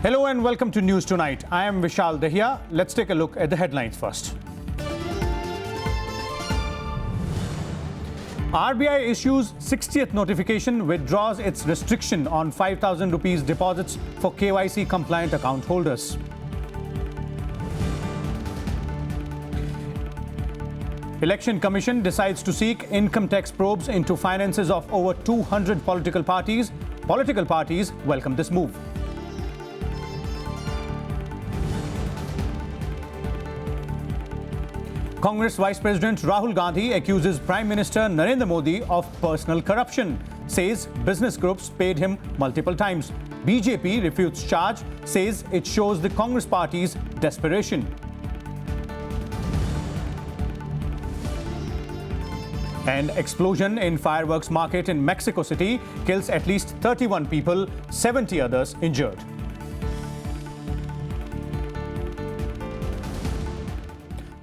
Hello and welcome to News Tonight. I am Vishal Dahiya. Let's take a look at the headlines first. RBI issues 60th notification, withdraws its restriction on 5,000 rupees deposits for KYC compliant account holders. Election Commission decides to seek income tax probes into finances of over 200 political parties. Political parties welcome this move. Congress Vice-President Rahul Gandhi accuses Prime Minister Narendra Modi of personal corruption, says business groups paid him multiple times. BJP refutes charge, says it shows the Congress party's desperation. An explosion in fireworks market in Mexico City kills at least 31 people, 70 others injured.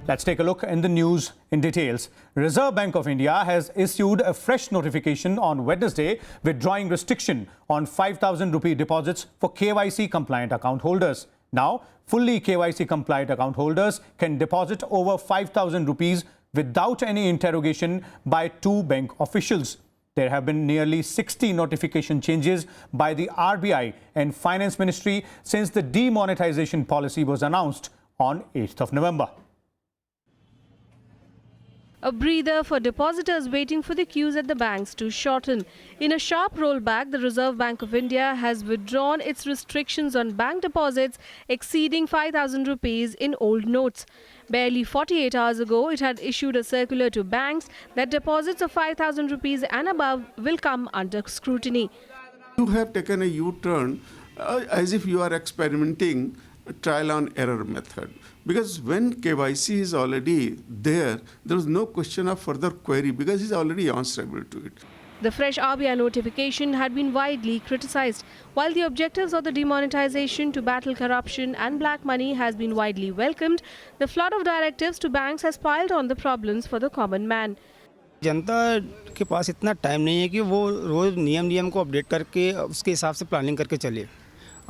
Let's take a look in the news in details. Reserve Bank of India has issued a fresh notification on Wednesday withdrawing restriction on 5,000 rupee deposits for KYC compliant account holders. Now, fully KYC compliant account holders can deposit over 5,000 rupees without any interrogation by two bank officials. There have been nearly 60 notification changes by the RBI and Finance Ministry since the demonetization policy was announced on 8th of November. A breather for depositors waiting for the queues at the banks to shorten. In a sharp rollback, the Reserve Bank of India has withdrawn its restrictions on bank deposits exceeding 5,000 rupees in old notes. Barely 48 hours ago, it had issued a circular to banks that deposits of 5,000 rupees and above will come under scrutiny. You have taken a U-turn as if you are experimenting a trial and error method. Because when KYC is already there is no question of further query because he's already answerable to it. The fresh RBI notification had been widely criticized. While the objectives of the demonetization to battle corruption and black money has been widely welcomed, the flood of directives to banks has piled on the problems for the common man. जनता के पास इतना time नहीं है कि वो रोज नियम को update करके उसके हिसाब से प्लानिंग करके चले।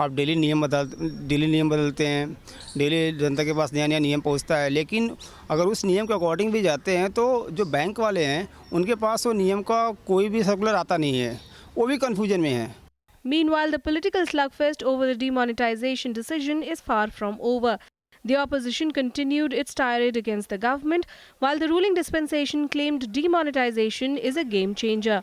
आप डेली नियम बदलते हैं, डेली जनता के पास नया नियम पहुंचता है, लेकिन अगर उस नियम के अकॉर्डिंग भी जाते हैं तो जो बैंक वाले हैं उनके पास वो नियम का कोई भी सर्कुलर आता नहीं है, वो भी कंफ्यूजन में है। Meanwhile, the political slugfest over the demonetization decision is far from over. The opposition continued its tirade against the government, while the ruling dispensation claimed demonetization is a game changer.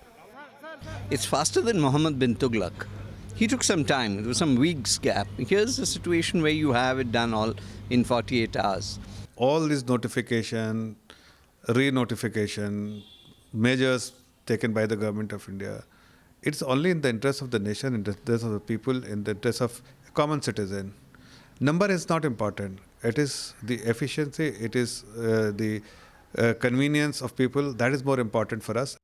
It's faster than Mohammed bin Tughlaq. He took some time. There was some weeks gap. Here's a situation where you have it done all in 48 hours. All this notification, re-notification, measures taken by the government of India, it's only in the interest of the nation, in the interest of the people, in the interest of a common citizen. Number is not important. It is the efficiency, it is the convenience of people. That is more important for us.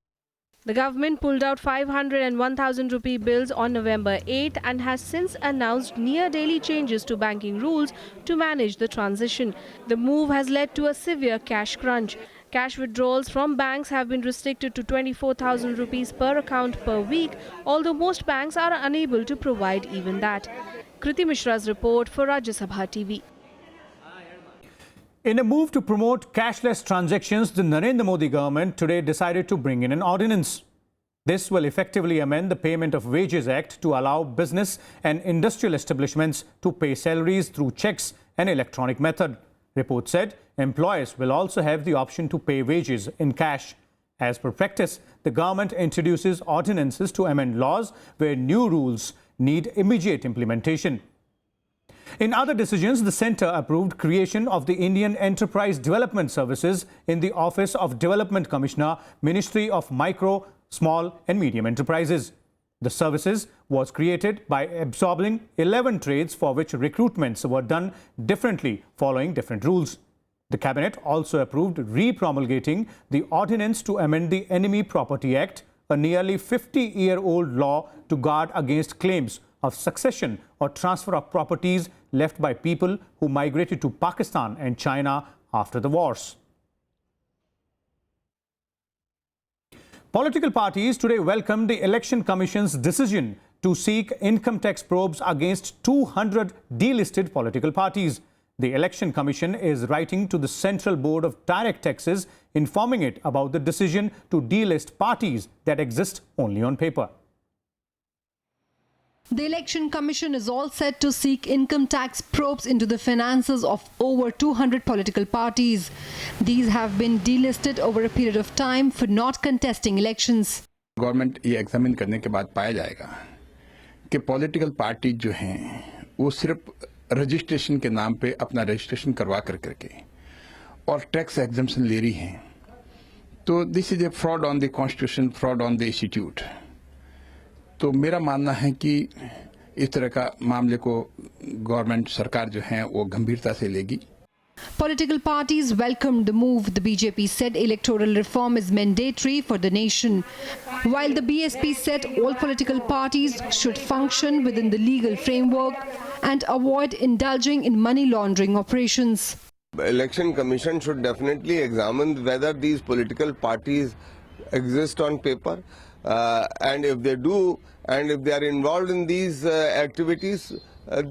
The government pulled out 500 and 1,000 rupee bills on November 8 and has since announced near-daily changes to banking rules to manage the transition. The move has led to a severe cash crunch. Cash withdrawals from banks have been restricted to 24,000 rupees per account per week, although most banks are unable to provide even that. Kriti Mishra's report for Rajya Sabha TV. In a move to promote cashless transactions, the Narendra Modi government today decided to bring in an ordinance. This will effectively amend the Payment of Wages Act to allow business and industrial establishments to pay salaries through checks and electronic method. Report said employers will also have the option to pay wages in cash. As per practice, the government introduces ordinances to amend laws where new rules need immediate implementation. In other decisions, the centre approved creation of the Indian Enterprise Development Services in the Office of Development Commissioner, Ministry of Micro, Small and Medium Enterprises. The services was created by absorbing 11 trades for which recruitments were done differently following different rules. The Cabinet also approved re-promulgating the ordinance to amend the Enemy Property Act, a nearly 50-year-old law to guard against claims of succession or transfer of properties left by people who migrated to Pakistan and China after the wars. Political parties today welcomed the Election Commission's decision to seek income tax probes against 200 delisted political parties. The Election Commission is writing to the Central Board of Direct Taxes, informing it about the decision to delist parties that exist only on paper. The Election Commission is all set to seek income tax probes into the finances of over 200 political parties. These have been delisted over a period of time for not contesting elections. Government ये examine करने के बाद पाया जाएगा कि political party जो हैं वो सिर्फ रजिस्ट्रेशन के नाम पे अपना रजिस्ट्रेशन करवा करके और टैक्स एग्जम्पशन ले रही हैं, तो this is a fraud on the constitution, fraud on the institute. तो मेरा मानना है कि इस तरह का मामले को गवर्नमेंट सरकार जो है वो गंभीरता से लेगी। Political parties welcomed the move. The BJP said electoral reform is mandatory for the nation, while the BSP said all political parties should function within the legal framework and avoid indulging in money laundering operations. The Election Commission should definitely examine whether these political parties exist on paper, and if they do, and if they are involved in these activities,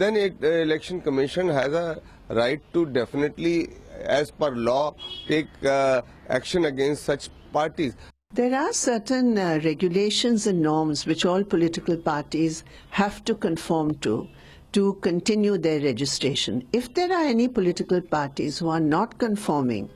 then the Election Commission has a right to definitely, as per law, take action against such parties. There are certain regulations and norms which all political parties have to conform to continue their registration. If there are any political parties who are not conforming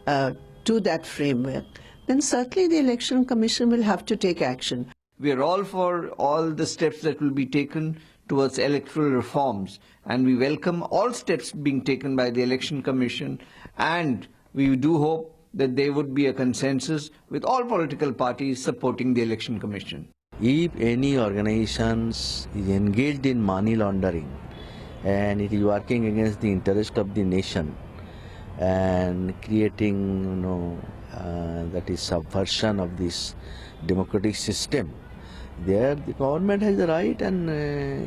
to that framework, then certainly the Election Commission will have to take action. We are all for all the steps that will be taken towards electoral reforms, and we welcome all steps being taken by the Election Commission, and we do hope that there would be a consensus with all political parties supporting the Election Commission. If any organization is engaged in money laundering and it is working against the interest of the nation and creating, that is subversion of this democratic system, there the government has the right, and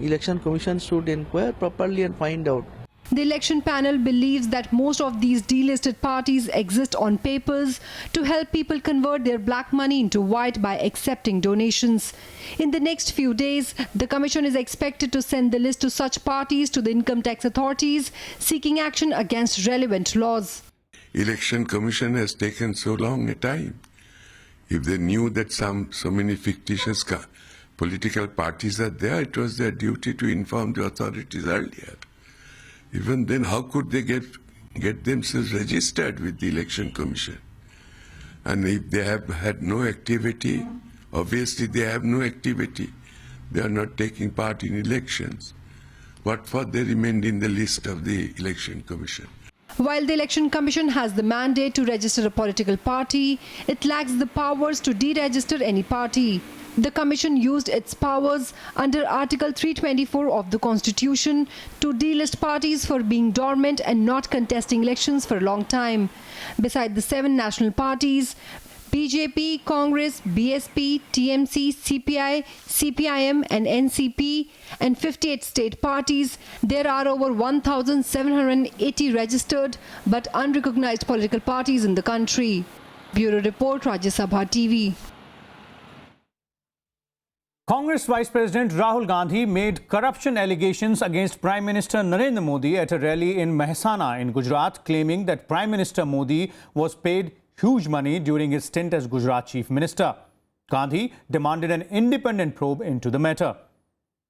Election Commission should inquire properly and find out. The election panel believes that most of these delisted parties exist on papers to help people convert their black money into white by accepting donations. In the next few days, the Commission is expected to send the list to such parties to the income tax authorities, seeking action against relevant laws. Election Commission has taken so long a time. If they knew that so many fictitious political parties are there, it was their duty to inform the authorities earlier. Even then, how could they get themselves registered with the Election Commission? And if they have had no activity, obviously they have no activity. They are not taking part in elections. What for they remained in the list of the Election Commission? While the Election Commission has the mandate to register a political party, it lacks the powers to deregister any party. The Commission used its powers under Article 324 of the Constitution to delist parties for being dormant and not contesting elections for a long time. Beside the 7 national parties, BJP, Congress, BSP, TMC, CPI, CPIM and NCP and 58 state parties, there are over 1,780 registered but unrecognized political parties in the country. Bureau Report, Rajya Sabha TV. Congress Vice-President Rahul Gandhi made corruption allegations against Prime Minister Narendra Modi at a rally in Mehsana in Gujarat, claiming that Prime Minister Modi was paid huge money during his stint as Gujarat Chief Minister. Gandhi demanded an independent probe into the matter.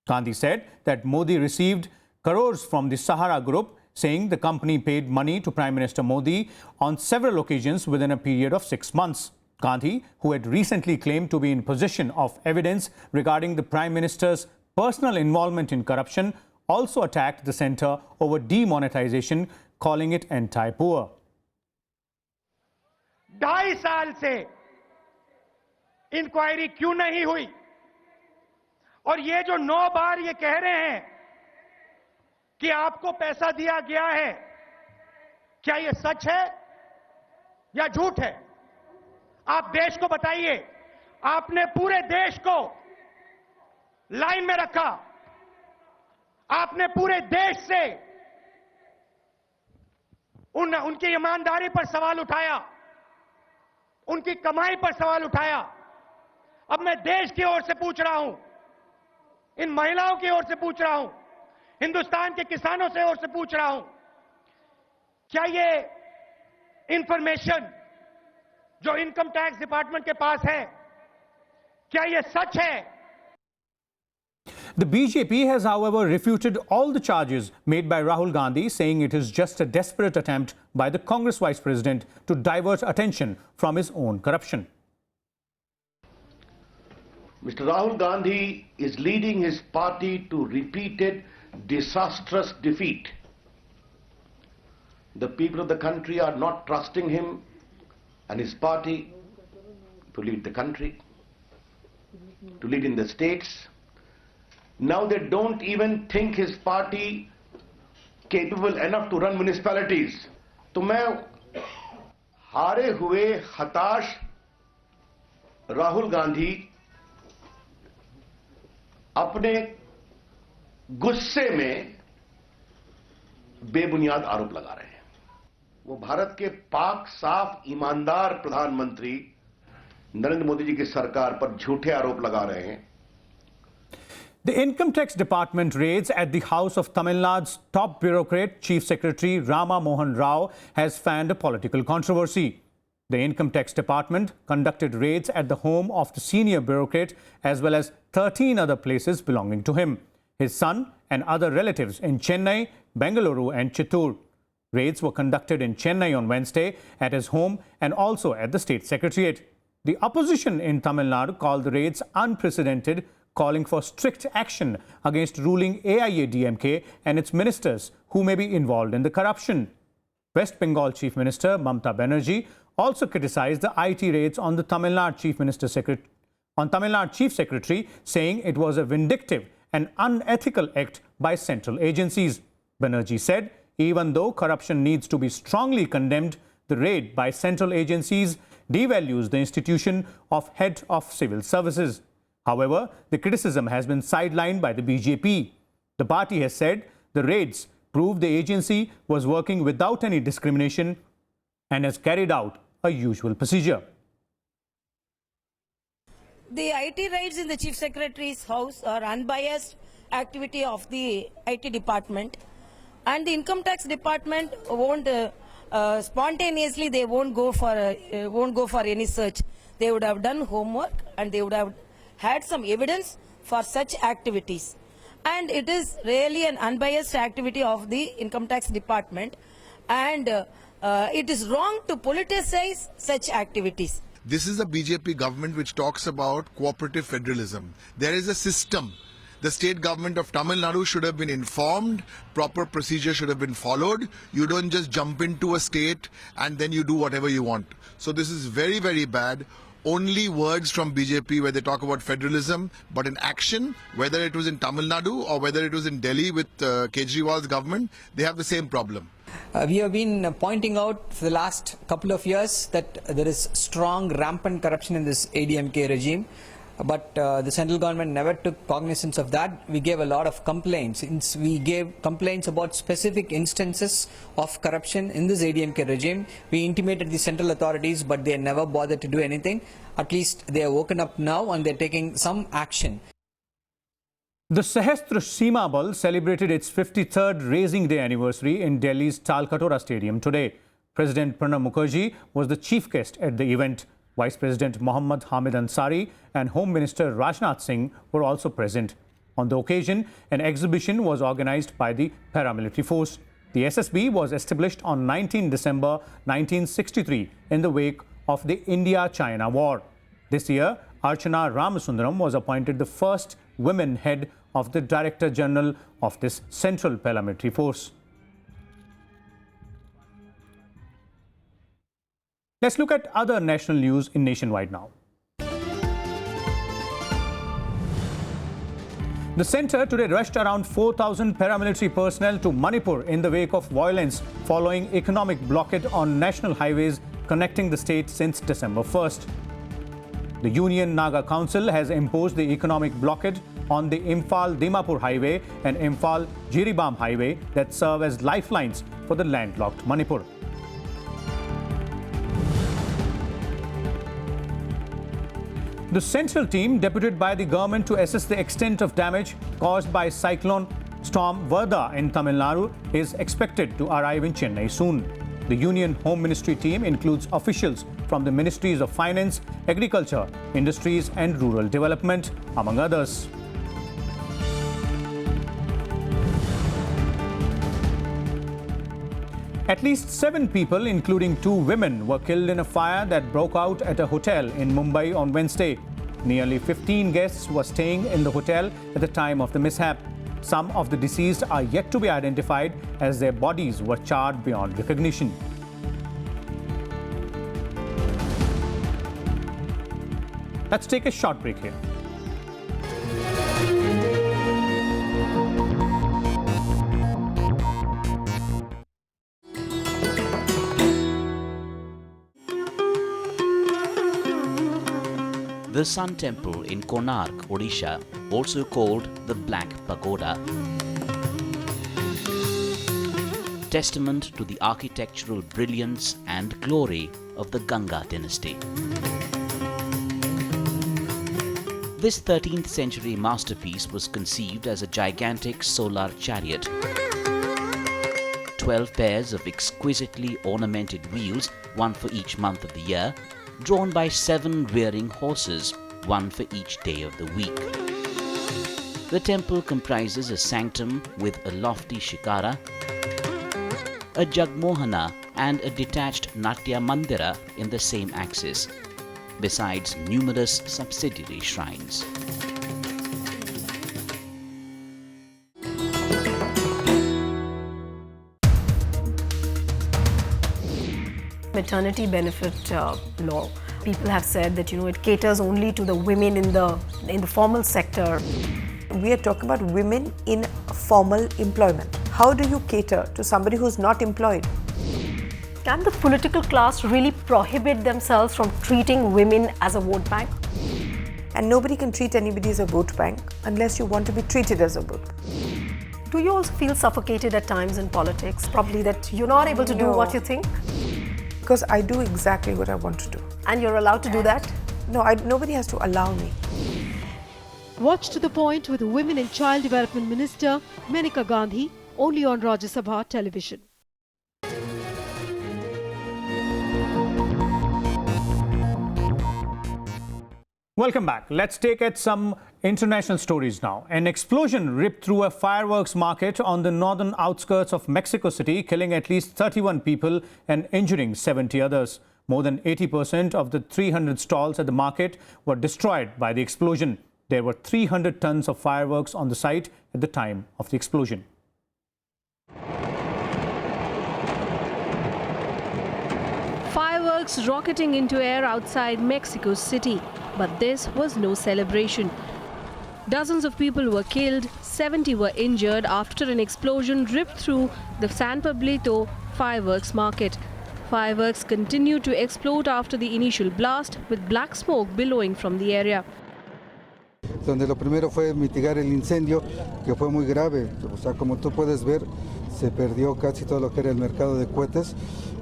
Gandhi said that Modi received crores from the Sahara Group, saying the company paid money to Prime Minister Modi on several occasions within a period of 6 months. Gandhi, who had recently claimed to be in possession of evidence regarding the Prime Minister's personal involvement in corruption, also attacked the centre over demonetization, calling it anti-poor. 2.5 साल से inquiry क्यों नहीं हुई? और ये जो 9 बार ये कह रहे हैं कि आपको पैसा दिया गया है, क्या ये सच है या झूठ है? आप देश को बताइए। आपने पूरे देश को लाइन में रखा, आपने पूरे देश से उनकी ईमानदारी पर सवाल उठाया, उनकी कमाई पर सवाल उठाया। अब मैं देश की ओर से पूछ रहा हूं, इन महिलाओं की ओर से पूछ रहा हूं, हिंदुस्तान के किसानों से ओर से पूछ रहा हूं, क्या ये इंफॉर्मेशन जो इनकम टैक्स डिपार्टमेंट के पास है, क्या ये सच है? The BJP has, however, refuted all the charges made by Rahul Gandhi, saying it is just a desperate attempt by the Congress Vice President to divert attention from his own corruption. Mr. Rahul Gandhi is leading his party to repeated disastrous defeat. The people of the country are not trusting him and his party to lead the country, to lead in the states. Now they don't even think his party capable enough to run municipalities. तो मैं हारे हुए हताश राहुल गांधी अपने गुस्से में बेबुनियाद आरोप लगा रहे हैं। वो भारत के पाक साफ ईमानदार प्रधानमंत्री नरेंद्र मोदी जी की सरकार पर झूठे आरोप लगा रहे हैं। The Income Tax Department raids at the house of Tamil Nadu's top bureaucrat, Chief Secretary Rama Mohan Rao, has fanned a political controversy. The Income Tax Department conducted raids at the home of the senior bureaucrat as well as 13 other places belonging to him, his son and other relatives in Chennai, Bengaluru and Chittoor. Raids were conducted in Chennai on Wednesday at his home and also at the State Secretariat. The opposition in Tamil Nadu called the raids unprecedented, calling for strict action against ruling AIADMK and its ministers who may be involved in the corruption. West Bengal Chief Minister Mamata Banerjee also criticized the IT raids on the Tamil Nadu Chief Secretary, saying it was a vindictive and unethical act by central agencies. Banerjee said, even though corruption needs to be strongly condemned, the raid by central agencies devalues the institution of head of civil services. However, the criticism has been sidelined by the BJP. The party has said the raids prove the agency was working without any discrimination and has carried out a usual procedure. The IT raids in the Chief Secretary's house are unbiased activity of the IT department, and the Income Tax Department won't spontaneously. They won't go for any search. They would have done homework and they would have had some evidence for such activities. And it is really an unbiased activity of the Income Tax Department, and it is wrong to politicize such activities. This is a BJP government which talks about cooperative federalism. There is a system. The state government of Tamil Nadu should have been informed, proper procedure should have been followed. You don't just jump into a state and then you do whatever you want. So this is very, very bad. Only words from BJP where they talk about federalism, but in action, whether it was in Tamil Nadu or whether it was in Delhi with Kejriwal's government, they have the same problem. We have been pointing out for the last couple of years that there is strong, rampant corruption in this ADMK regime. But the central government never took cognizance of that. We gave a lot of complaints. We gave complaints about specific instances of corruption in this ADMK regime. We intimated the central authorities, but they never bothered to do anything. At least they are woken up now and they're taking some action. The Sahastra Seema Bal celebrated its 53rd Raising Day anniversary in Delhi's Talkatora Stadium today. President Pranab Mukherjee was the chief guest at the event. Vice President Mohammad Hamid Ansari and Home Minister Rajnath Singh were also present. On the occasion, an exhibition was organized by the paramilitary force. The SSB was established on 19 December 1963 in the wake of the India-China War. This year, Archana Ramasundaram was appointed the first women head of the Director General of this central paramilitary force. Let's look at other national news in Nationwide now. The centre today rushed around 4,000 paramilitary personnel to Manipur in the wake of violence following economic blockade on national highways connecting the state since December 1st. The Union Naga Council has imposed the economic blockade on the Imphal-Dimapur Highway and Imphal-Jiribam Highway that serve as lifelines for the landlocked Manipur. The central team, deputed by the government to assess the extent of damage caused by cyclone storm Varda in Tamil Nadu, is expected to arrive in Chennai soon. The Union Home Ministry team includes officials from the Ministries of Finance, Agriculture, Industries and Rural Development, among others. At least 7 people, including 2 women, were killed in a fire that broke out at a hotel in Mumbai on Wednesday. Nearly 15 guests were staying in the hotel at the time of the mishap. Some of the deceased are yet to be identified as their bodies were charred beyond recognition. Let's take a short break here. The Sun Temple in Konark, Odisha, also called the Black Pagoda, testament to the architectural brilliance and glory of the Ganga dynasty. This 13th century masterpiece was conceived as a gigantic solar chariot. 12 pairs of exquisitely ornamented wheels, one for each month of the year, drawn by 7 rearing horses, one for each day of the week. The temple comprises a sanctum with a lofty shikara, a jagmohana and a detached Natya Mandira in the same axis, besides numerous subsidiary shrines. Maternity benefit law. People have said that it caters only to the women in the formal sector. We are talking about women in formal employment. How do you cater to somebody who's not employed? Can the political class really prohibit themselves from treating women as a vote bank? And nobody can treat anybody as a vote bank unless you want to be treated as a vote bank. Do you also feel suffocated at times in politics? Probably that you're not able to do what you think? Because I do exactly what I want to do. And you're allowed to do that? No, nobody has to allow me. Watch to the Point with Women and Child Development Minister Maneka Gandhi, only on Rajya Sabha television. Welcome back. Let's take at some international stories now. An explosion ripped through a fireworks market on the northern outskirts of Mexico City, killing at least 31 people and injuring 70 others. More than 80% of the 300 stalls at the market were destroyed by the explosion. There were 300 tons of fireworks on the site at the time of the explosion. Fireworks rocketing into air outside Mexico City. But this was no celebration. Dozens of people were killed, 70 were injured after an explosion ripped through the San Pablito fireworks market. Fireworks continued to explode after the initial blast, with black smoke billowing from the area. Donde lo primero fue mitigar el incendio, que fue muy grave. O sea, como tú puedes ver, se perdió casi todo lo que era el mercado de cohetes.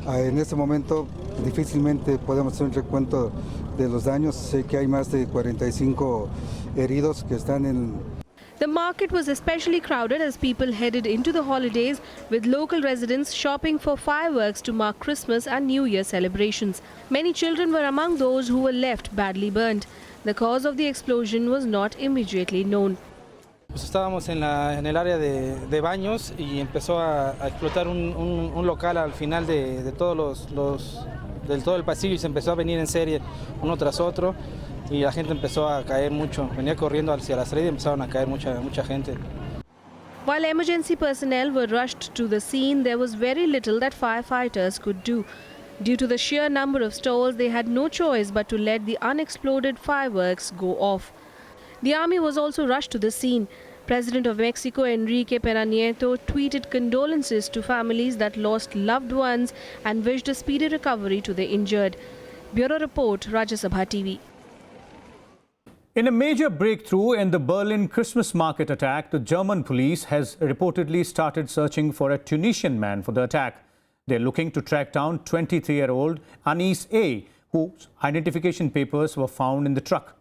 En este momento difícilmente podemos hacer un recuento de los daños. Sé que hay más de 45 heridos que están en... The market was especially crowded as people headed into the holidays, with local residents shopping for fireworks to mark Christmas and New Year celebrations. Many children were among those who were left badly burnt. The cause of the explosion was not immediately known. Pues estábamos en el área de baños y empezó a explotar un local al final de todos del todo el pasillo, y se empezó a venir en serie uno tras otro y la gente empezó a caer mucho. Venía corriendo hacia la salida y empezaron a caer mucha gente. While emergency personnel were rushed to the scene, there was very little that firefighters could do. Due to the sheer number of stalls, they had no choice but to let the unexploded fireworks go off. The army was also rushed to the scene. President of Mexico Enrique Pena Nieto tweeted condolences to families that lost loved ones and wished a speedy recovery to the injured. Bureau Report, Rajya Sabha TV. In a major breakthrough in the Berlin Christmas market attack, the German police has reportedly started searching for a Tunisian man for the attack. They're looking to track down 23-year-old Anis A, whose identification papers were found in the truck.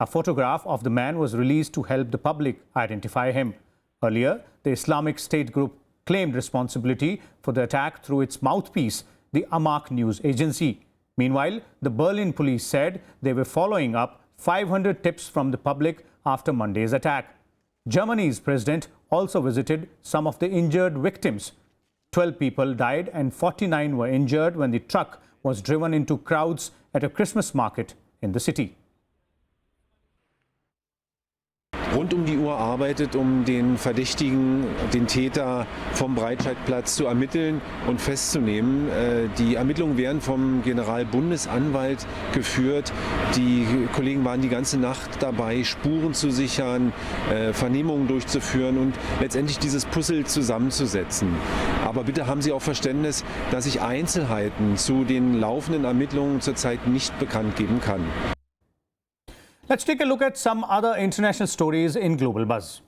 A photograph of the man was released to help the public identify him. Earlier, the Islamic State group claimed responsibility for the attack through its mouthpiece, the Amaq news agency. Meanwhile, the Berlin police said they were following up 500 tips from the public after Monday's attack. Germany's president also visited some of the injured victims. 12 people died and 49 were injured when the truck was driven into crowds at a Christmas market in the city. Rund die Uhr arbeitet, den Verdächtigen, den Täter vom Breitscheidplatz zu ermitteln und festzunehmen. Die Ermittlungen werden vom Generalbundesanwalt geführt. Die Kollegen waren die ganze Nacht dabei, Spuren zu sichern, Vernehmungen durchzuführen und letztendlich dieses Puzzle zusammenzusetzen. Aber bitte haben Sie auch Verständnis, dass ich Einzelheiten zu den laufenden Ermittlungen zurzeit nicht bekannt geben kann. Let's take a look at some other international stories in Global Buzz.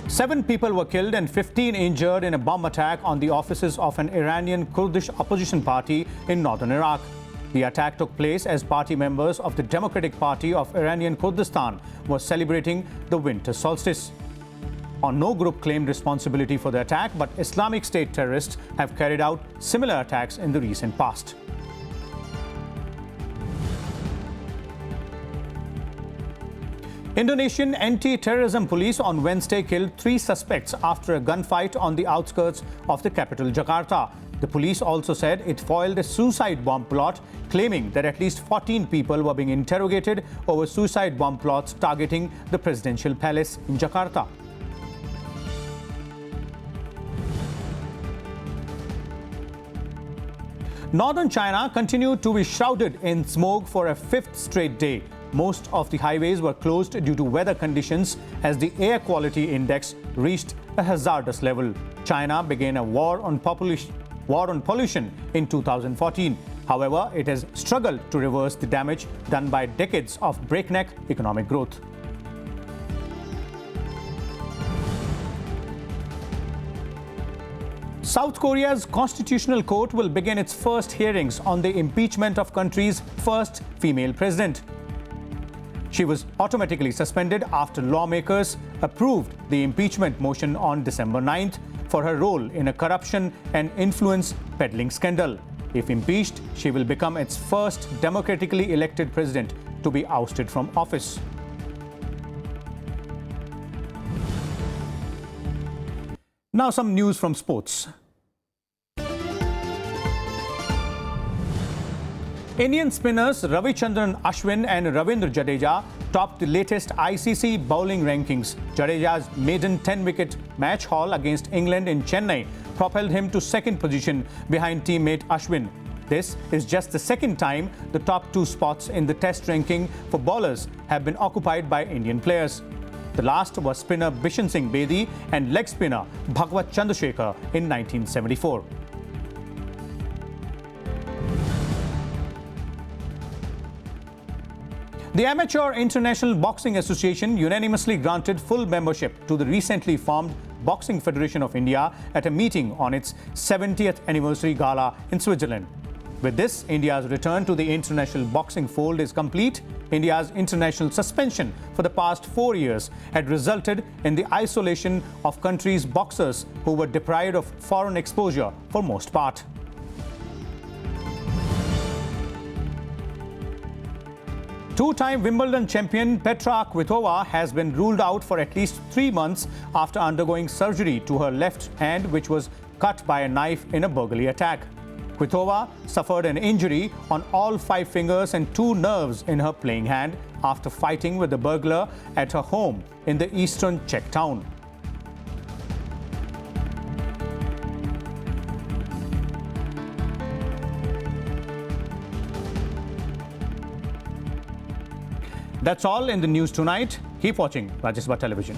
7 people were killed and 15 injured in a bomb attack on the offices of an Iranian Kurdish opposition party in northern Iraq. The attack took place as party members of the Democratic Party of Iranian Kurdistan were celebrating the winter solstice. No group claimed responsibility for the attack, but Islamic State terrorists have carried out similar attacks in the recent past. Indonesian anti-terrorism police on Wednesday killed 3 suspects after a gunfight on the outskirts of the capital, Jakarta. The police also said it foiled a suicide bomb plot, claiming that at least 14 people were being interrogated over suicide bomb plots targeting the presidential palace in Jakarta. Northern China continued to be shrouded in smoke for a 5th straight day. Most of the highways were closed due to weather conditions as the air quality index reached a hazardous level. China began a war on pollution in 2014. However, it has struggled to reverse the damage done by decades of breakneck economic growth. South Korea's Constitutional Court will begin its first hearings on the impeachment of country's first female president. She was automatically suspended after lawmakers approved the impeachment motion on December 9th for her role in a corruption and influence peddling scandal. If impeached, she will become its first democratically elected president to be ousted from office. Now some news from sports. Indian spinners Ravichandran Ashwin and Ravindra Jadeja topped the latest ICC bowling rankings. Jadeja's maiden 10-wicket match haul against England in Chennai propelled him to 2nd position behind teammate Ashwin. This is just the 2nd time the top 2 spots in the test ranking for bowlers have been occupied by Indian players. The last was spinner Bishan Singh Bedi and leg spinner Bhagwat Chandrasekhar in 1974. The Amateur International Boxing Association unanimously granted full membership to the recently formed Boxing Federation of India at a meeting on its 70th anniversary gala in Switzerland. With this, India's return to the international boxing fold is complete. India's international suspension for the past 4 years had resulted in the isolation of country's boxers who were deprived of foreign exposure for most part. Two-time Wimbledon champion Petra Kvitova has been ruled out for at least 3 months after undergoing surgery to her left hand, which was cut by a knife in a burglary attack. Kvitova suffered an injury on all 5 fingers and 2 nerves in her playing hand after fighting with the burglar at her home in the eastern Czech town. That's all in the news tonight. Keep watching Rajya Sabha Television.